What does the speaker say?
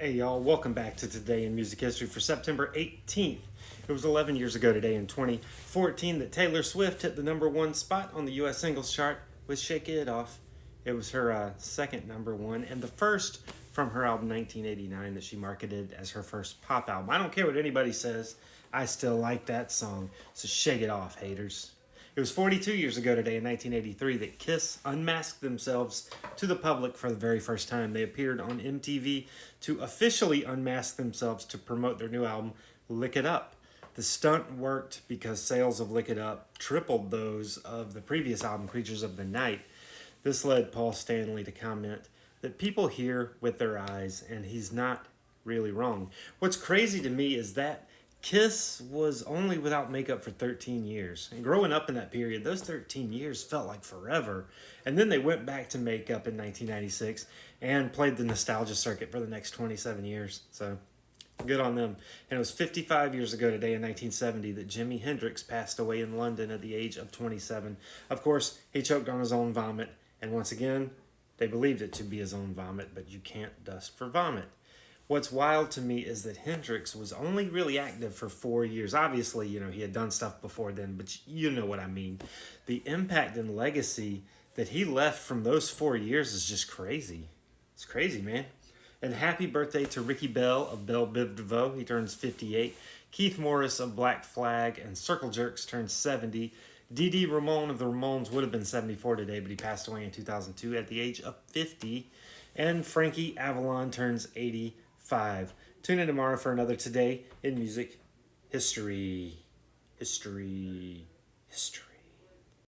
Hey y'all, welcome back to Today in Music History for September 18th. It was 11 years ago today in 2014 that Taylor Swift hit the number one spot on the US singles chart with Shake It Off. It was her second number one and the first from her album 1989 that she marketed as her first pop album. I don't care what anybody says, I still like that song, so shake it off, haters. It was 42 years ago today in 1983 that Kiss unmasked themselves to the public for the very first time. They appeared on MTV to officially unmask themselves to promote their new album, Lick It Up. The stunt worked because sales of Lick It Up tripled those of the previous album, Creatures of the Night. This led Paul Stanley to comment that people hear with their eyes, and he's not really wrong. What's crazy to me is that Kiss was only without makeup for 13 years. And growing up in that period, those 13 years felt like forever. And then they went back to makeup in 1996 and played the nostalgia circuit for the next 27 years. So good on them. And it was 55 years ago today in 1970 that Jimi Hendrix passed away in London at the age of 27. Of course, he choked on his own vomit. And once again, they believed it to be his own vomit, but you can't dust for vomit. What's wild to me is that Hendrix was only really active for 4 years. Obviously, he had done stuff before then, but you know what I mean. The impact and legacy that he left from those 4 years is just crazy. It's crazy, man. And happy birthday to Ricky Bell of Belle Biv DeVoe. He turns 58. Keith Morris of Black Flag and Circle Jerks turns 70. Dee Dee Ramone of the Ramones would have been 74 today, but he passed away in 2002 at the age of 50. And Frankie Avalon turns 85. Tune in tomorrow for another Today in Music History. History.